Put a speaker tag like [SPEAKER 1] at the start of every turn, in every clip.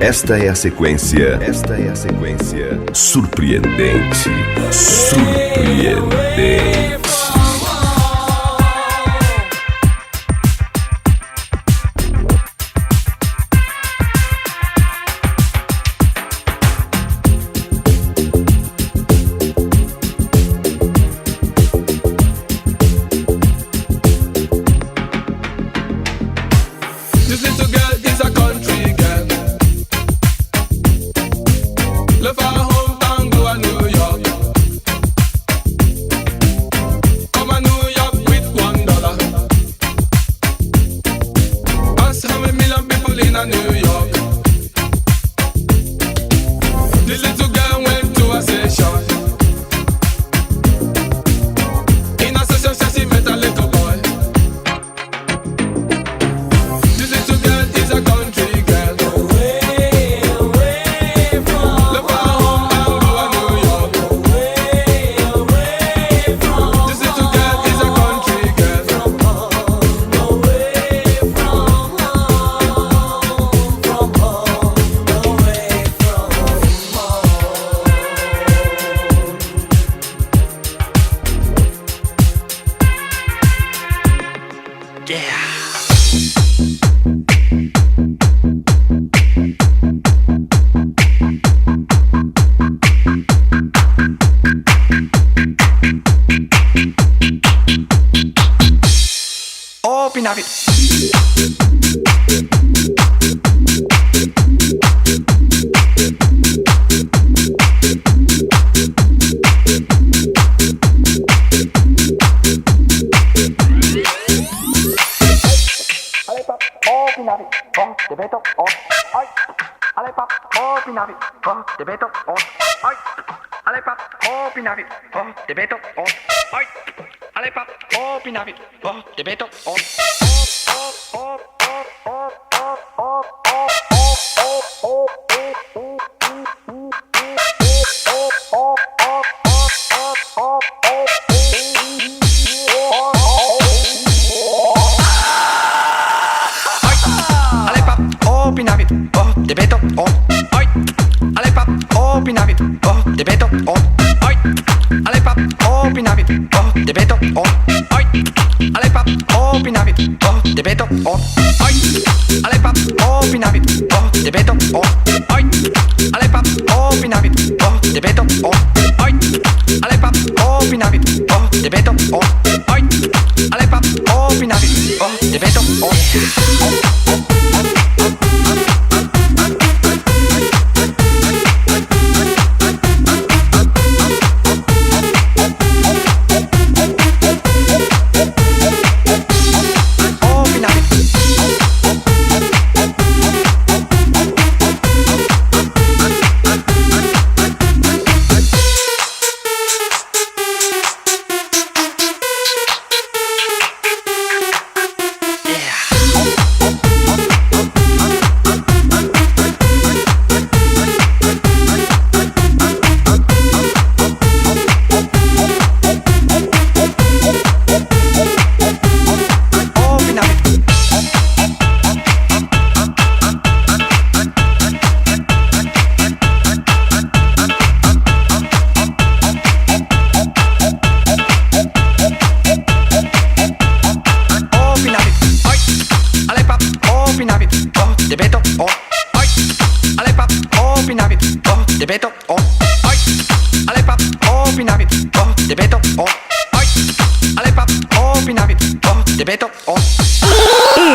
[SPEAKER 1] Esta é a sequência. Esta é a sequência surpreendente. Surpreendente.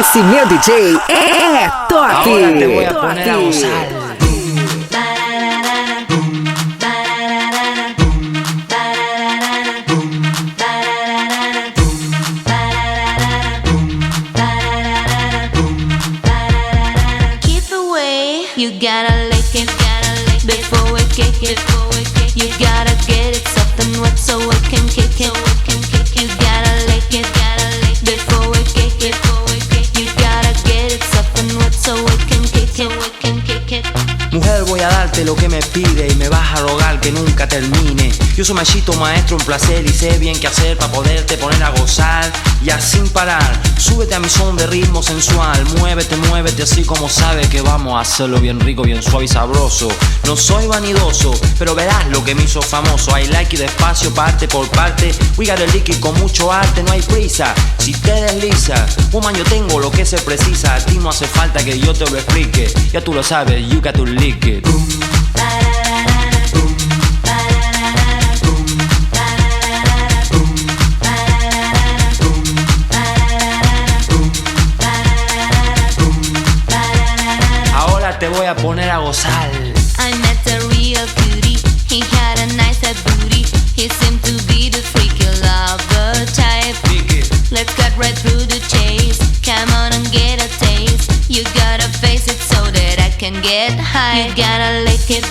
[SPEAKER 2] Esse meu DJ é top!
[SPEAKER 3] Ahora te voy a poner a gozar.
[SPEAKER 4] Keep away, you gotta lick it, before we kick it, you gotta get it soft and wet so we can kick it, you gotta lick it, before we kick it, you gotta get it soft and wet so we can kick it,
[SPEAKER 3] Mujer, voy a darte darte lo que me pide y me vas a rogar que nunca termine. Yo soy machito maestro en placer y sé bien qué hacer para poderte poner a gozar. Y así sin parar, súbete a mi son de ritmo sensual. Muévete, muévete así como sabes que vamos a hacerlo bien rico, bien suave y sabroso. No soy vanidoso, pero verás lo que me hizo famoso. I like it despacio, parte por parte. We got a lick it con mucho arte, no hay prisa. Si te desliza, woman, yo tengo lo que se precisa. A ti no hace falta que yo te lo explique. Ya tú lo sabes, you got to lick it. Ahora te voy a poner a gozar.
[SPEAKER 4] I met a real cutie. He had a nice booty. He seemed to be the freaky lover type. Let's cut right through the chase. Come on and get a taste. You gotta face it so that I can get high. You gotta lick it,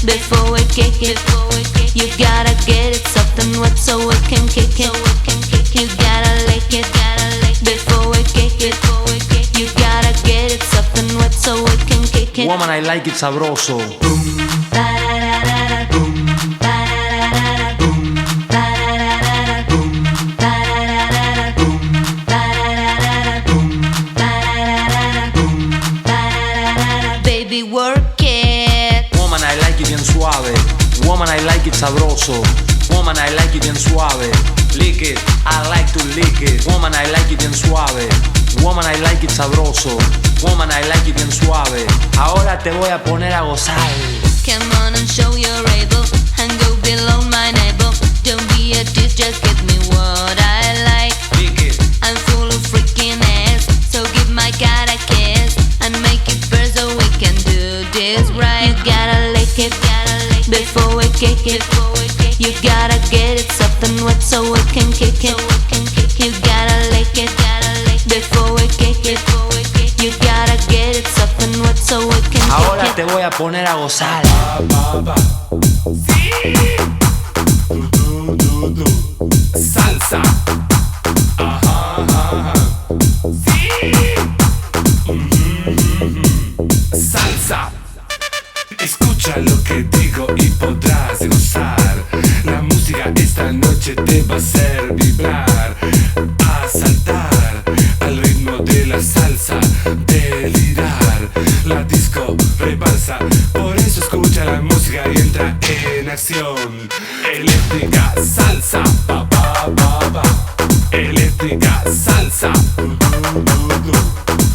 [SPEAKER 4] before we kick it. You gotta get it soft and wet so we can kick it. You gotta lick it, before we kick it. You gotta get it soft and wet so we can kick it.
[SPEAKER 3] Woman, I like it sabroso.
[SPEAKER 4] Baby, work it.
[SPEAKER 3] Woman, I like it bien suave. Woman, I like it sabroso. Woman, I like it bien suave. Lick it, I like to lick it. Woman, I like it bien suave. Woman, I like it sabroso. Woman, I like it bien suave. Ahora te voy a poner a gozar.
[SPEAKER 4] Come on and show you're able, and go below my navel. Don't be a diss, just give me what I like.
[SPEAKER 3] Lick it.
[SPEAKER 4] I'm full of freaking ass, so give my God a kiss and make it first so we can do this right. You gotta lick it, before we kick it. You gotta get it soft and wet so we can kick it. You gotta lick it, before we kick it. You gotta get it soft and wet so we can kick it.
[SPEAKER 3] Ahora te voy a poner a gozar.
[SPEAKER 5] Salsa. Salsa. Escucha lo que digo y podrás gozar. La música esta noche te va a hacer vibrar, a saltar al ritmo de la salsa, delirar. La disco rebalsa, por eso escucha la música y entra en acción. Eléctrica salsa, ba ba ba ba. Eléctrica salsa,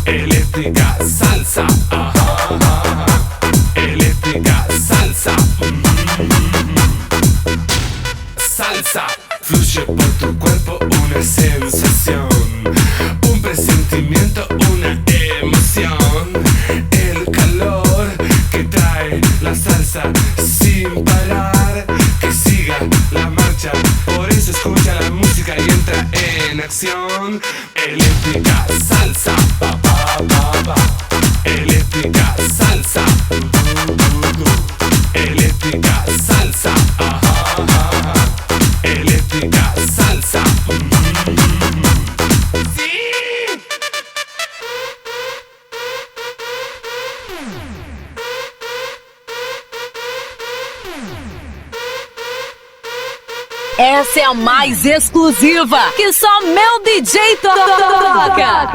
[SPEAKER 5] eléctrica salsa, ajá, ajá. Eléctrica salsa, salsa. Fluye por tu cuerpo una sensación, un presentimiento, una emoción. El calor que trae la salsa sin parar, que siga la marcha. Por eso escucha la música y entra en acción. Eléctrica salsa, ba ba ba ba. Eléctrica salsa, eléctrica salsa, ajá, ajá. Eléctrica salsa. Sí.
[SPEAKER 2] Essa é a mais exclusiva que só meu DJ toca.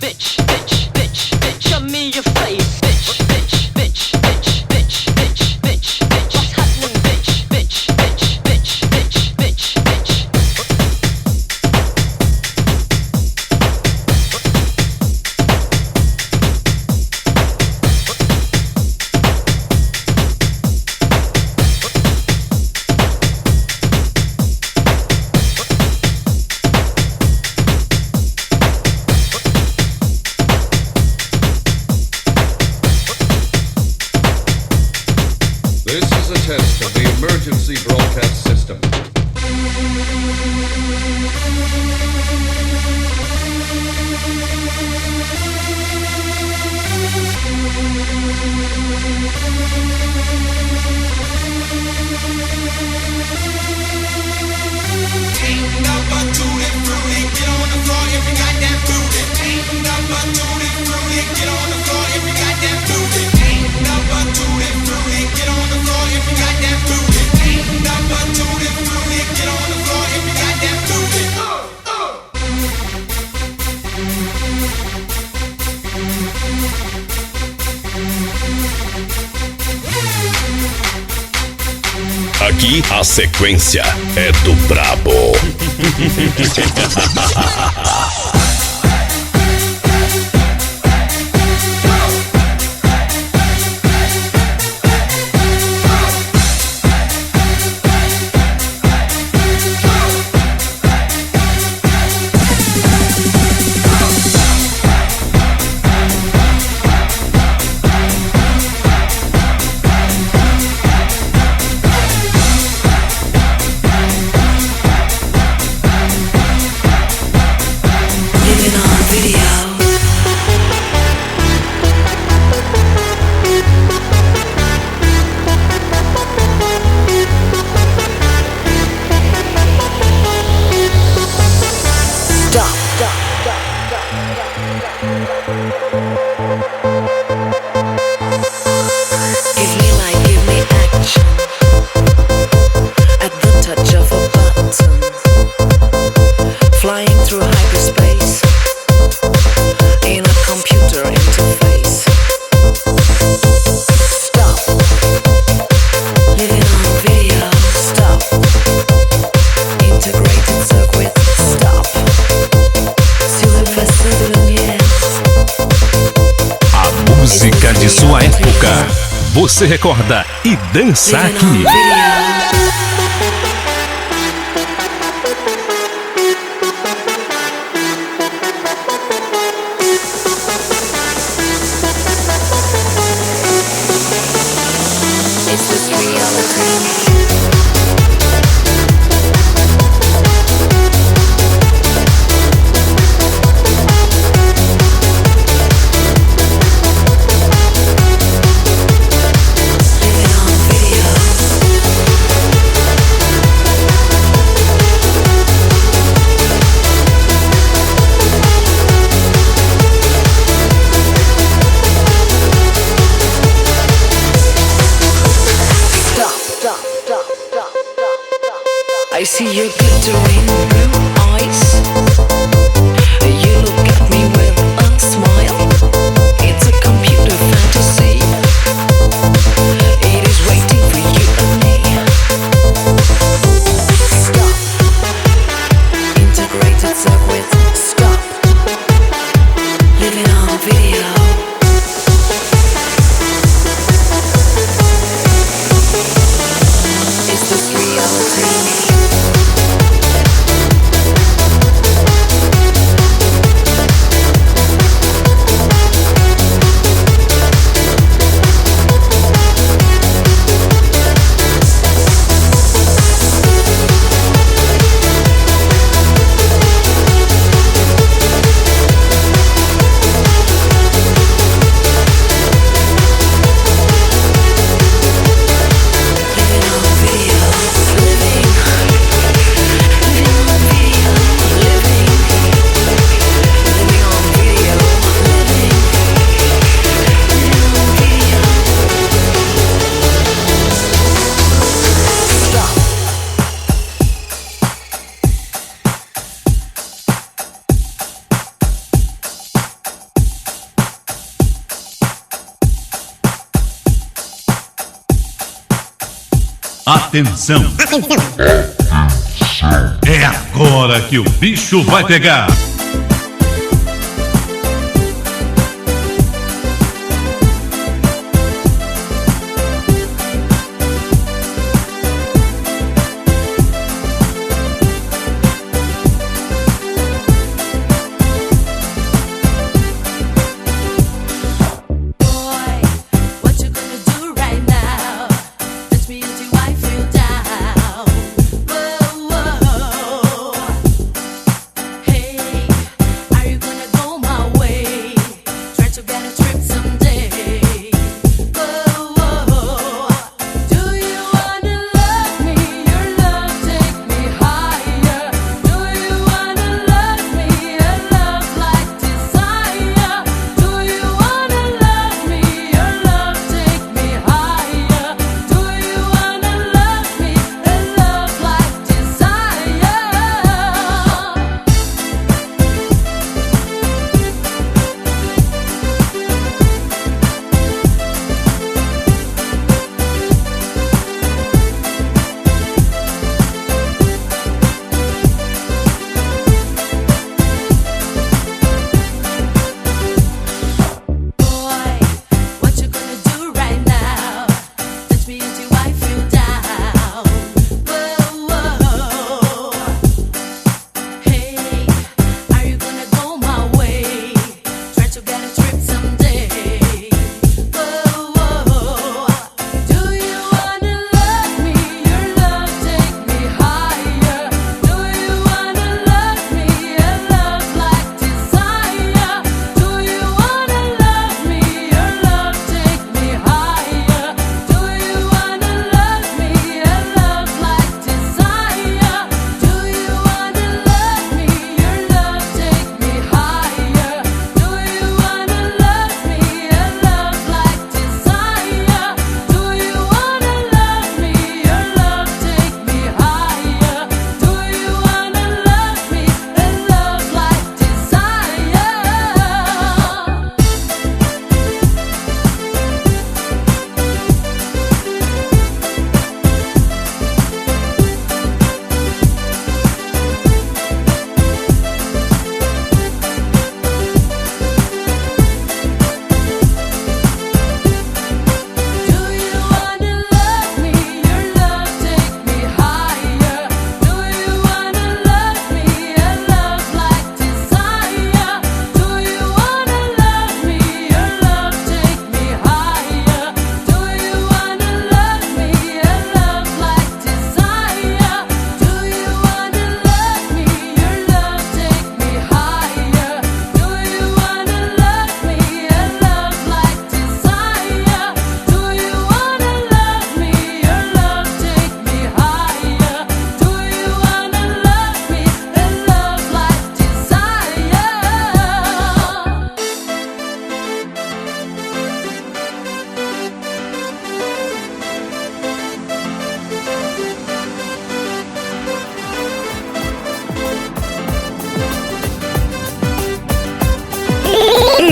[SPEAKER 3] bitch, bitch, bitch, bitch, show me your face, bitch, bitch, bitch, bitch, bitch, bitch, bitch, bitch, what's happening, bitch, bitch, bitch, bitch, bitch, bitch, bitch.
[SPEAKER 6] Test of the emergency broadcast system.
[SPEAKER 1] Aqui a sequência é do brabo. Música de sua época. Você recorda e dança aqui.
[SPEAKER 7] I see your glittering blue eyes. You look at me with a smile. It's a computer fantasy. It is waiting for you and me. Stop. Integrated circuit. Stop. Living on video. Is this reality?
[SPEAKER 8] Atenção! É agora que o bicho vai pegar!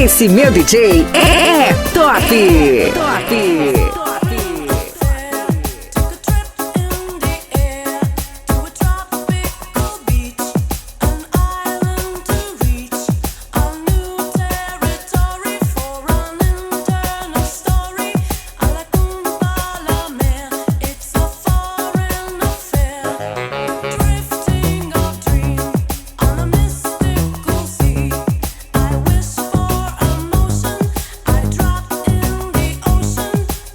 [SPEAKER 9] Esse meu DJ é top! Top!
[SPEAKER 10] Dropped in the ocean.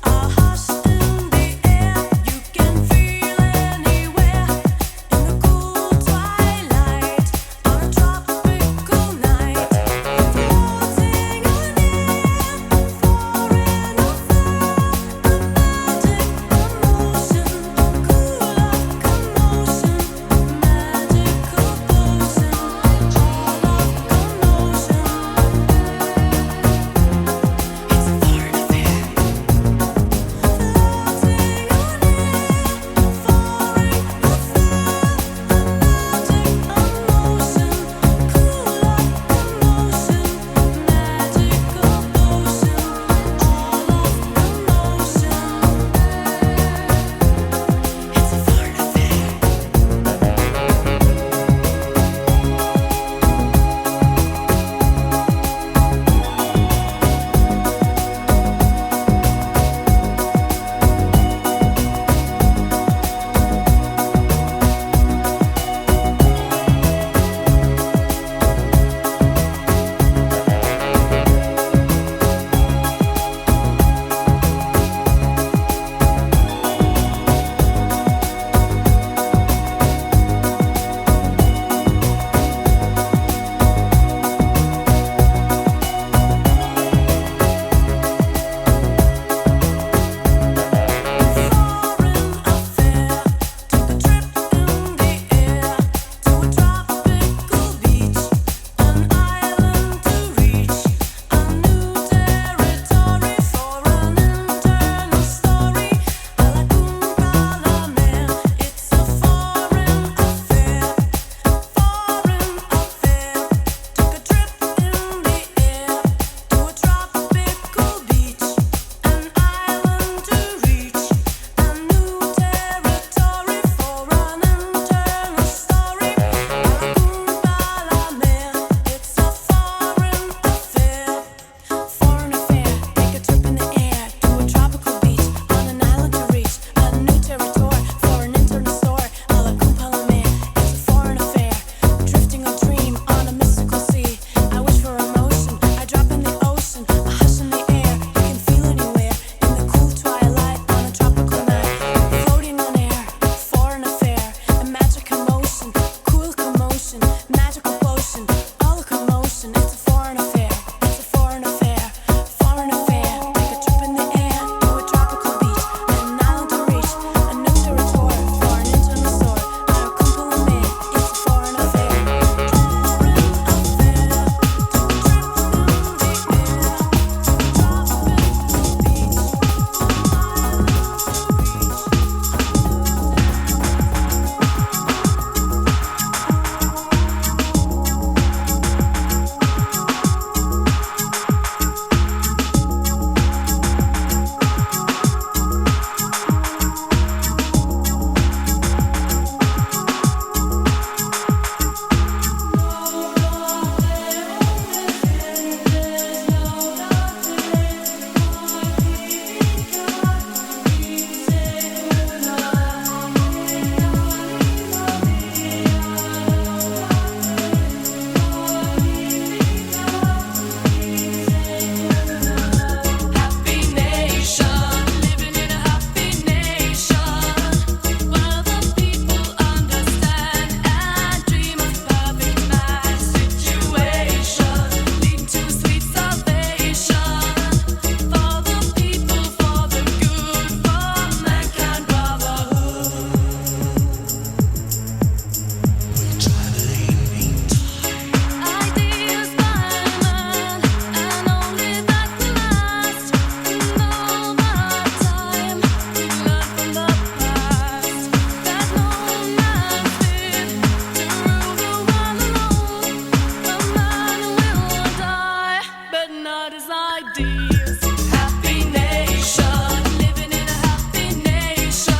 [SPEAKER 4] not his ideas. Happy nation, living in a happy nation,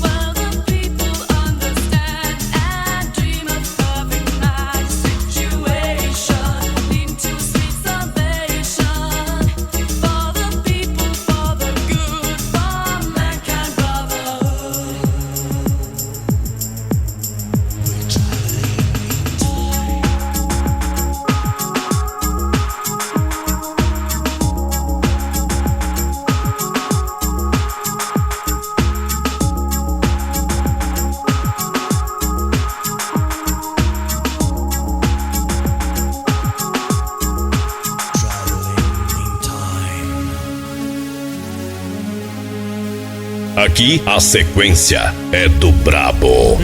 [SPEAKER 4] where the people understand and dream of perfect match situation, leading to sweet salvation for the people, for the good, for mankind brotherhood.
[SPEAKER 1] Aqui a sequência é do brabo.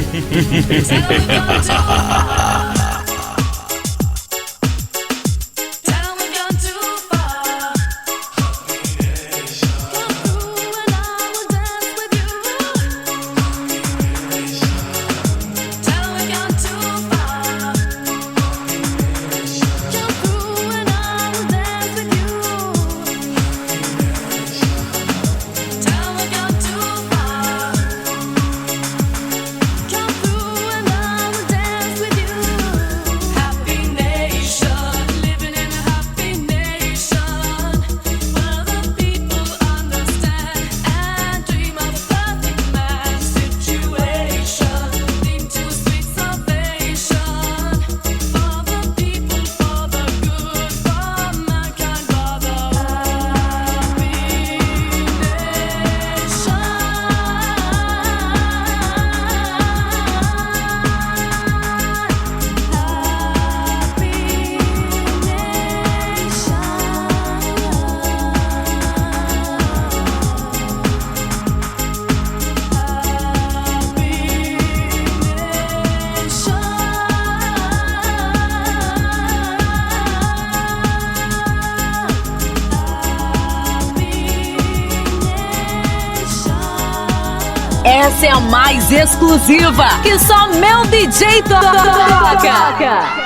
[SPEAKER 2] Essa é a mais exclusiva que só meu DJ toca.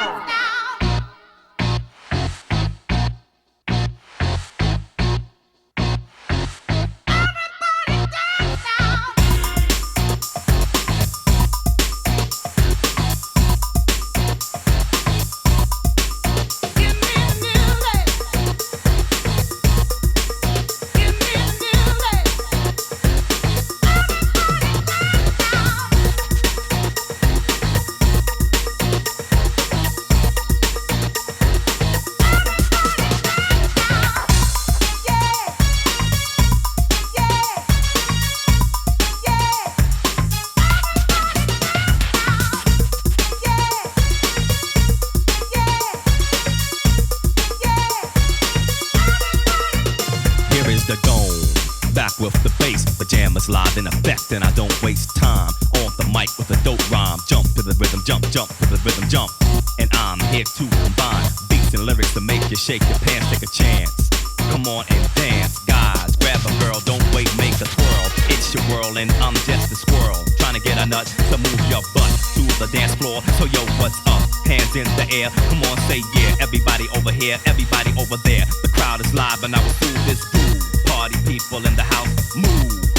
[SPEAKER 10] With the bass, pajamas live in effect, and I don't waste time on the mic with a dope rhyme. Jump to the rhythm, jump, jump to the rhythm, jump. And I'm here to combine beats and lyrics to make you shake your pants, take a chance. Come on and dance, guys, grab a girl, don't wait, make a twirl. It's your world and I'm just a squirrel, trying to get a nut to move your butt to the dance floor. So yo, what's up? Hands in the air, come on, say yeah. Everybody over here, everybody over there. The crowd is live and I will do this groove. Party people in the house, move.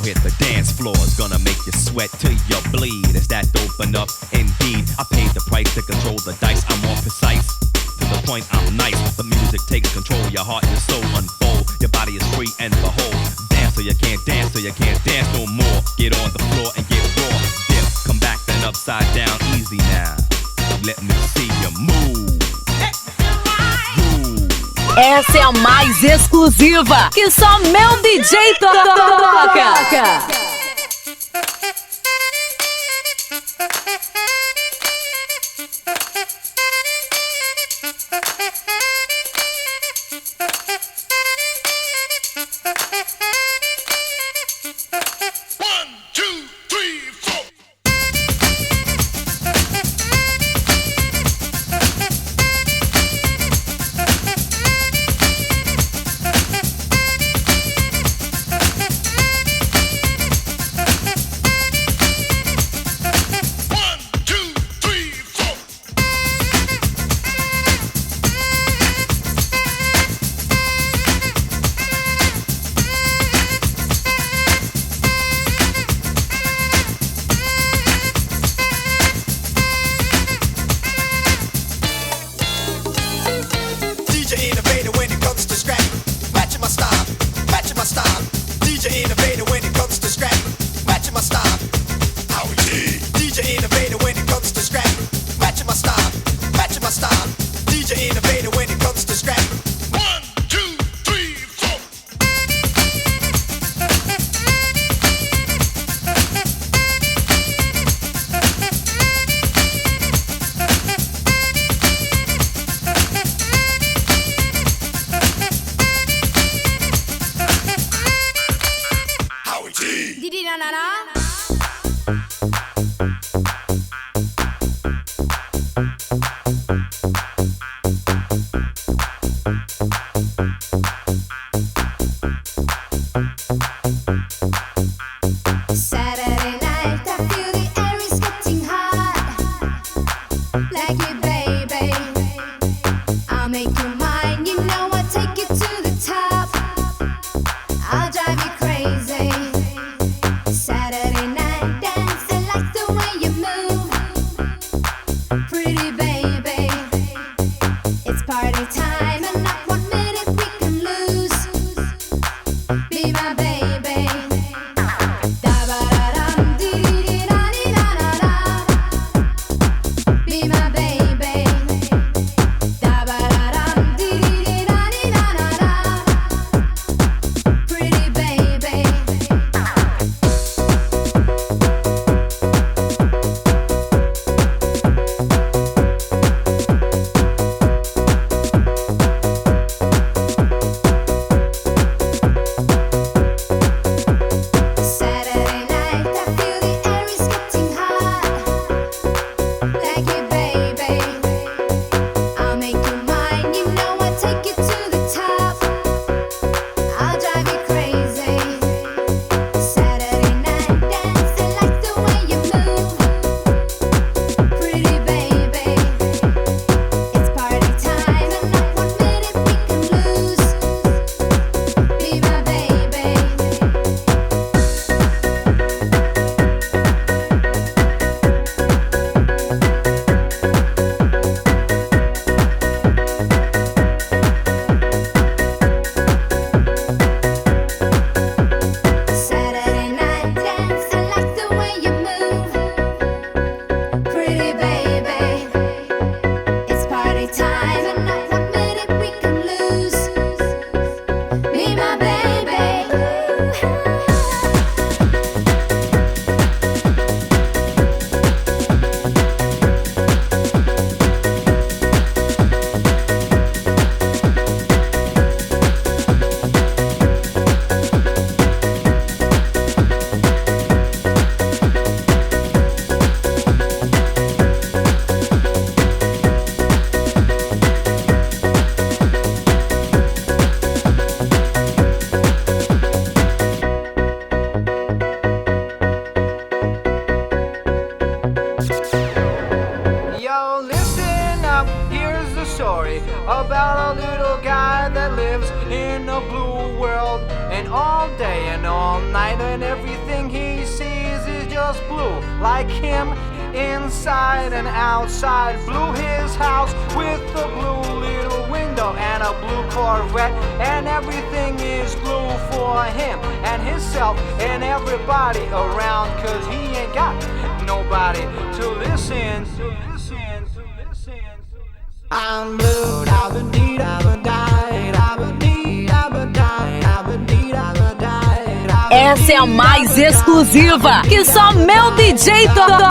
[SPEAKER 10] hit the dance floor. It's gonna make you sweat till you bleed. It's that open up indeed. I paid the price to control the dice. I'm more precise. To the point, I'm nice. The music takes control. Your heart and soul unfold. Your body is free and behold. Dance so you can't dance, so you can't dance no more. Get on the floor and get raw. Dip, come back then upside down. Easy now. Let me see you move.
[SPEAKER 2] Essa é a mais exclusiva que só meu DJ toca.
[SPEAKER 11] about a little guy that lives in a blue world, and all day and all night and everything he sees is just blue. Like him, inside and outside. Blue his house with a blue little window and a blue Corvette, and everything is blue for him and himself and everybody around, cause he ain't got nobody to listen. I'm blue, da-ba-dee, da-ba-die, da-ba-dee, da-ba-die, da-ba-dee, da-ba-die.
[SPEAKER 2] Essa é a mais exclusiva que só meu DJ toca.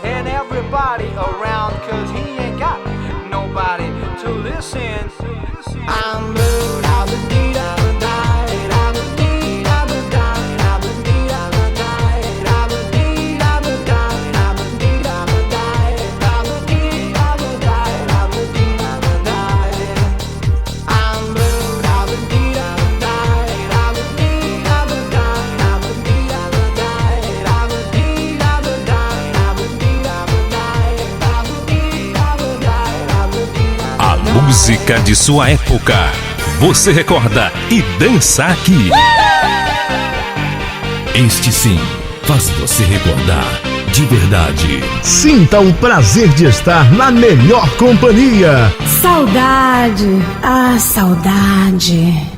[SPEAKER 11] And everybody around, cause he ain't got nobody to listen. I'm blue, da-ba-dee, da-ba-die, da-ba-dee, da-ba-die, da-ba-dee, da-ba-die, da-ba-dee, da-ba-die, da-ba-dee, da-ba-die, da-ba-dee, da-ba-die, da-ba-dee, da-ba-die. I'm blue, da-ba-dee, da-ba-die, da-ba-dee, da-ba-die, da-ba-dee, da-ba-die, da-ba-dee, da-ba-die.
[SPEAKER 1] A música de sua época. Você recorda e dança aqui. Este sim faz você recordar de verdade.
[SPEAKER 12] Sinta o prazer de estar na melhor companhia.
[SPEAKER 13] Saudade, ah, saudade.